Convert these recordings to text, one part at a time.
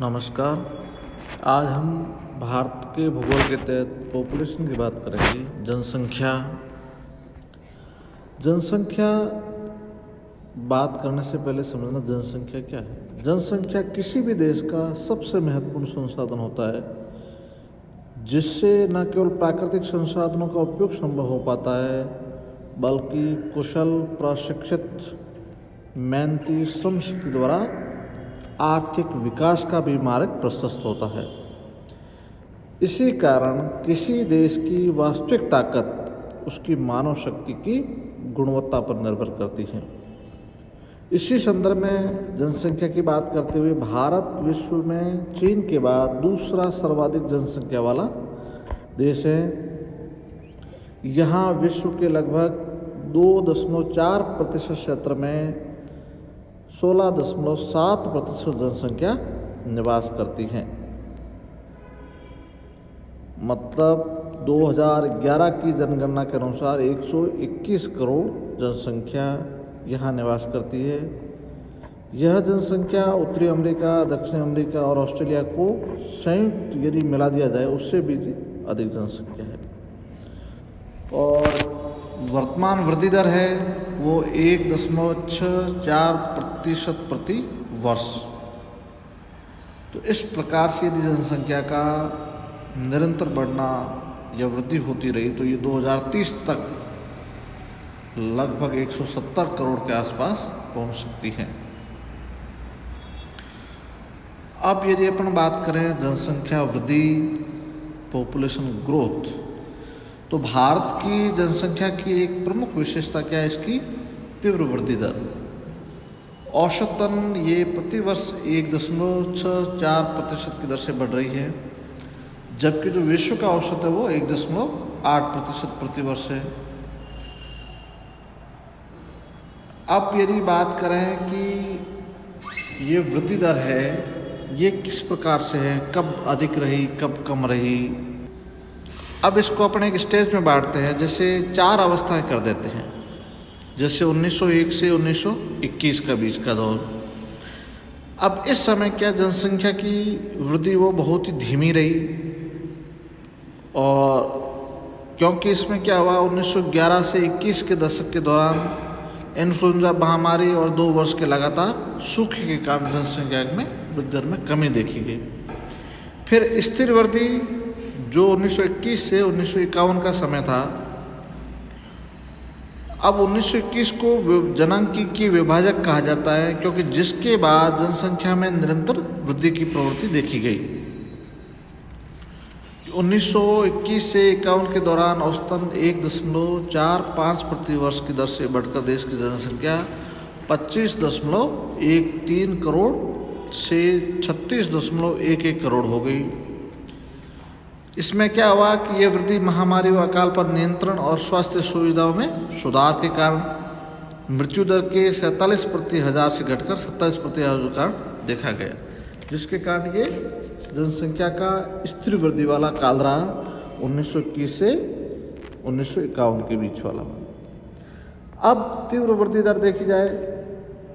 नमस्कार। आज हम भारत के भूगोल के तहत पॉपुलेशन की बात करेंगे। जनसंख्या बात करने से पहले समझना जनसंख्या क्या है। जनसंख्या किसी भी देश का सबसे महत्वपूर्ण संसाधन होता है, जिससे न केवल प्राकृतिक संसाधनों का उपयोग संभव हो पाता है, बल्कि कुशल प्रशिक्षित मेहनती श्रम के द्वारा आर्थिक विकास का भी मार्ग प्रशस्त होता है। इसी कारण किसी देश की वास्तविक ताकत उसकी मानव शक्ति की गुणवत्ता पर निर्भर करती है। इसी संदर्भ में जनसंख्या की बात करते हुए भारत विश्व में चीन के बाद दूसरा सर्वाधिक जनसंख्या वाला देश है। यहाँ विश्व के लगभग 2.4% क्षेत्र में 16.7% जनसंख्या निवास करती है। मतलब 2011 की जनगणना के अनुसार 121 करोड़ जनसंख्या यहाँ निवास करती है। यह जनसंख्या उत्तरी अमेरिका, दक्षिण अमेरिका और ऑस्ट्रेलिया को संयुक्त यदि मिला दिया जाए उससे भी अधिक जनसंख्या है। और वर्तमान वृद्धि दर है वो 1.64% प्रति वर्ष। तो इस प्रकार से यदि जनसंख्या का निरंतर बढ़ना या वृद्धि होती रही तो ये 2030 तक लगभग 170 करोड़ के आसपास पहुंच सकती है। अब यदि अपन बात करें जनसंख्या वृद्धि, पॉपुलेशन ग्रोथ, तो भारत की जनसंख्या की एक प्रमुख विशेषता क्या है? इसकी तीव्र वृद्धि दर। औसतन ये प्रतिवर्ष 1.64% की दर से बढ़ रही है, जबकि जो विश्व का औसत है वो 1.8% प्रतिवर्ष है। अब यदि बात करें कि ये वृद्धि दर है ये किस प्रकार से है, कब अधिक रही, कब कम रही। अब इसको अपने एक स्टेज में बांटते हैं, जैसे 4 अवस्थाएं कर देते हैं। जैसे 1901 से 1921 का बीच का दौर। अब इस समय क्या जनसंख्या की वृद्धि वो बहुत ही धीमी रही, और क्योंकि इसमें क्या हुआ 1911 से 21 के दशक के दौरान इन्फ्लुएंजा महामारी और 2 वर्ष के लगातार सूखे के कारण जनसंख्या में वृद्धि दर में कमी देखी गई। फिर स्थिर वृद्धि जो 1921 से 1951 का समय था। अब 1921 को जनांकीय विभाजक कहा जाता है, क्योंकि जिसके बाद जनसंख्या में निरंतर वृद्धि की प्रवृत्ति देखी गई। 1921 से 51 के दौरान औसतन 1.45 प्रति वर्ष की दर से बढ़कर देश की जनसंख्या 25.13 करोड़ से 36.11 करोड़ हो गई। इसमें क्या हुआ कि यह वृद्धि महामारी व अकाल पर नियंत्रण और स्वास्थ्य सुविधाओं में सुधार के कारण मृत्यु दर के 47 प्रति हज़ार से घटकर 27 प्रति हज़ार का देखा गया, जिसके कारण ये जनसंख्या का स्थिर वृद्धि वाला काल रहा 1921 से 1951 के बीच वाला। अब तीव्र वृद्धि दर देखी जाए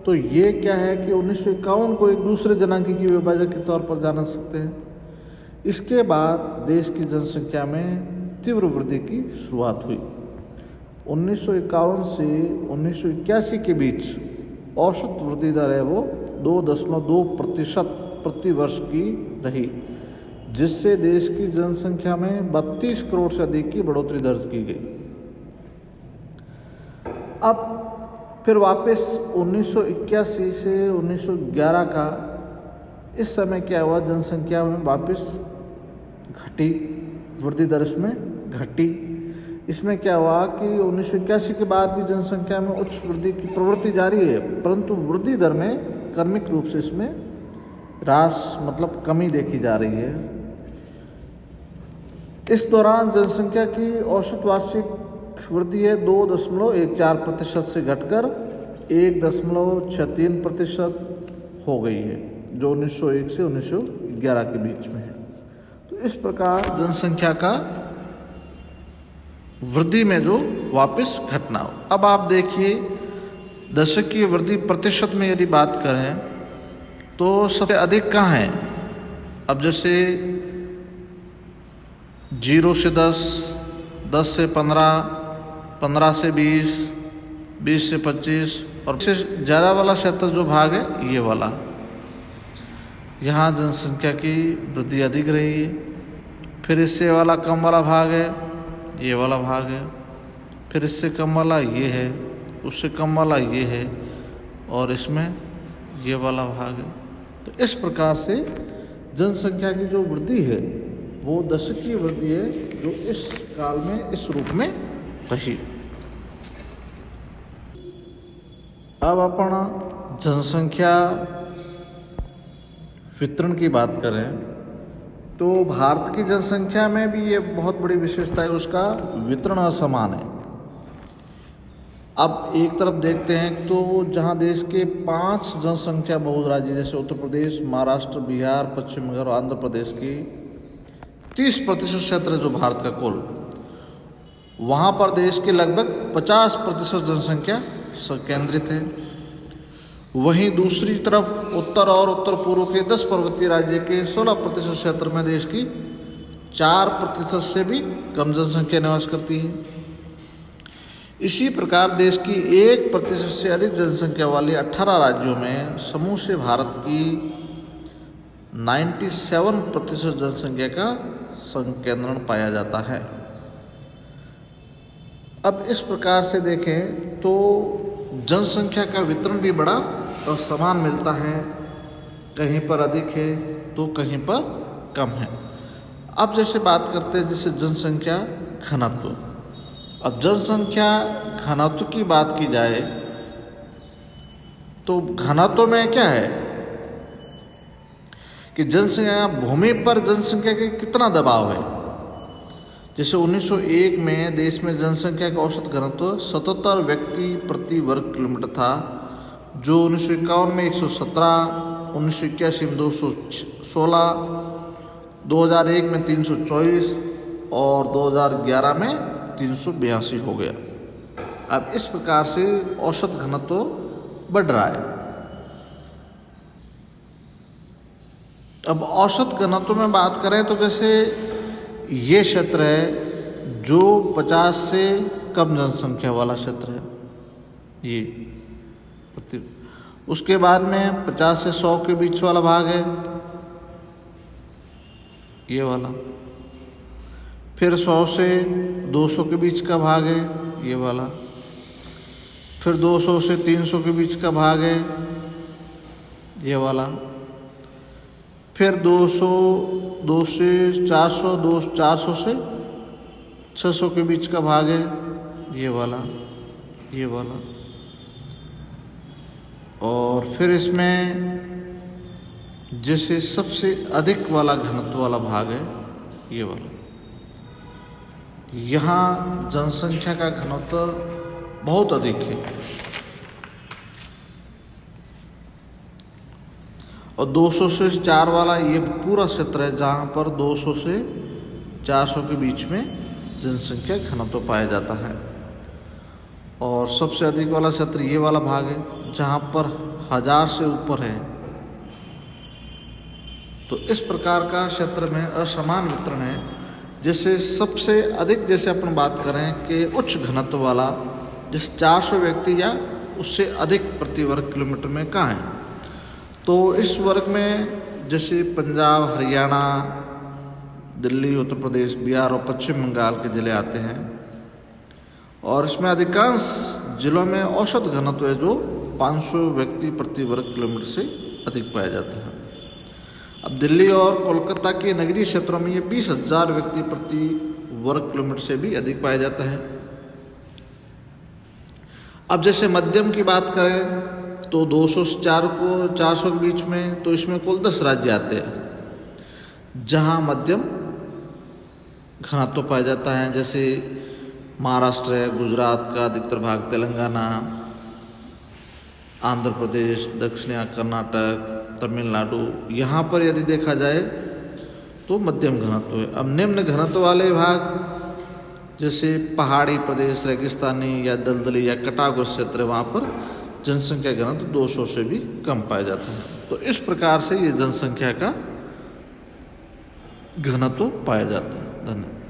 तो ये क्या है कि 1951 को एक दूसरे जनांकीय विभाजक के तौर पर जान सकते हैं। इसके बाद देश की जनसंख्या में तीव्र वृद्धि की शुरुआत हुई। 1951 से 1981 के बीच औसत वृद्धि दर है वो 2.2% प्रति वर्ष की रही, जिससे देश की जनसंख्या में 32 करोड़ से अधिक की बढ़ोतरी दर्ज की गई। अब फिर वापस 1981 से 1911 का इस समय क्या हुआ, जनसंख्या में वापस घटी, वृद्धि दर इसमें घटी। इसमें क्या हुआ कि 1981 के बाद भी जनसंख्या में उच्च वृद्धि की प्रवृत्ति जारी है, परंतु वृद्धि दर में क्रमिक रूप से इसमें ह्रास मतलब कमी देखी जा रही है। इस दौरान जनसंख्या की औसत वार्षिक वृद्धि है 2.14% से घटकर 1.63% हो गई है, जो 1901 से 1911 के बीच में है। तो इस प्रकार जनसंख्या का वृद्धि में जो वापस घटना हो। अब आप देखिए दशक की वृद्धि प्रतिशत में यदि बात करें तो सबसे अधिक कहाँ है? अब जैसे 0 से 10, 10 से 15, 15 से 20, 20 से 25 और इससे ज़्यादा वाला क्षेत्र जो भाग है ये वाला, यहाँ जनसंख्या की वृद्धि अधिक रही है। फिर इससे वाला कम वाला भाग है ये वाला भाग है, फिर इससे कम वाला ये है, उससे कम वाला ये है और इसमें ये वाला भाग है। तो इस प्रकार से जनसंख्या की जो वृद्धि है वो दशकीय वृद्धि है जो इस काल में इस रूप में रही। अब अपन जनसंख्या वितरण की बात करें तो भारत की जनसंख्या में भी ये बहुत बड़ी विशेषता है, उसका वितरण असमान है। अब एक तरफ देखते हैं तो जहां देश के 5 जनसंख्या बहुल राज्य जैसे उत्तर प्रदेश, महाराष्ट्र, बिहार, पश्चिम बंगाल और आंध्र प्रदेश की 30% क्षेत्र है जो भारत का कुल, वहाँ पर देश के लगभग 50% जनसंख्या केंद्रित है। वहीं दूसरी तरफ उत्तर और उत्तर पूर्व के 10 पर्वतीय राज्य के 16% क्षेत्र में देश की 4% से भी कम जनसंख्या निवास करती है। इसी प्रकार देश की 1% से अधिक जनसंख्या वाले 18 राज्यों में समूह से भारत की 97% जनसंख्या का संकेंद्रण पाया जाता है। अब इस प्रकार से देखें तो जनसंख्या का वितरण भी बड़ा असमान मिलता है, कहीं पर अधिक है तो कहीं पर कम है। अब जैसे बात करते हैं जैसे जनसंख्या घनत्व। अब जनसंख्या घनत्व की बात की जाए तो घनत्व में क्या है कि जनसंख्या भूमि पर जनसंख्या का कितना दबाव है। जैसे 1901 में देश में जनसंख्या का औसत घनत्व 77 व्यक्ति प्रति वर्ग किलोमीटर था, जो 1951 में 117, 1981 में 216, 2001 में 324 और 2011 में 382 हो गया। अब इस प्रकार से औसत घनत्व बढ़ रहा है। अब औसत घनत्व में बात करें तो जैसे ये क्षेत्र है जो 50 से कम जनसंख्या वाला क्षेत्र है, ये उसके बाद में 50 से 100 के बीच वाला भाग है ये वाला, फिर 100 से 200 के बीच का भाग है ये वाला, फिर 200 से 300 के बीच का भाग है ये वाला, फिर 200 से 400, 400 से 600 के बीच का भाग है ये वाला, ये वाला, और फिर इसमें जैसे सबसे अधिक वाला घनत्व वाला भाग है ये वाला। यहाँ जनसंख्या का घनत्व बहुत अधिक है और 200 से 4 वाला ये पूरा क्षेत्र है जहाँ पर 200 से 400 के बीच में जनसंख्या घनत्व पाया जाता है। और सबसे अधिक वाला क्षेत्र ये वाला भाग है जहाँ पर 1000 से ऊपर है। तो इस प्रकार का क्षेत्र में असमान वितरण है। जैसे सबसे अधिक जैसे अपन बात करें कि उच्च घनत्व वाला जैसे 400 व्यक्ति या उससे अधिक प्रति वर्ग किलोमीटर में कहाँ है, तो इस वर्ग में जैसे पंजाब, हरियाणा, दिल्ली, उत्तर प्रदेश, बिहार और पश्चिम बंगाल के ज़िले आते हैं। और इसमें अधिकांश जिलों में औसत घनत्व है जो 500 व्यक्ति प्रति वर्ग किलोमीटर से अधिक पाया जाता है। अब दिल्ली और कोलकाता के नगरीय क्षेत्रों में ये 20,000 व्यक्ति प्रति वर्ग किलोमीटर से भी अधिक पाया जाता है। अब जैसे मध्यम की बात करें तो 200 से 400 के बीच में, तो इसमें कुल 10 राज्य आते हैं जहां मध्यम घनत्व पाया जाता है। जैसे महाराष्ट्र है, गुजरात का अधिकतर भाग, तेलंगाना, आंध्र प्रदेश, दक्षिण कर्नाटक, तमिलनाडु, यहाँ पर यदि देखा जाए तो मध्यम घनत्व है। अब निम्न घनत्व वाले भाग जैसे पहाड़ी प्रदेश, रेगिस्तानी या दलदली या कटाग्रस्त क्षेत्र, वहाँ पर जनसंख्या घनत्व 200 से भी कम पाया जाता है। तो इस प्रकार से ये जनसंख्या का घनत्व पाया जाता है। धन्यवाद।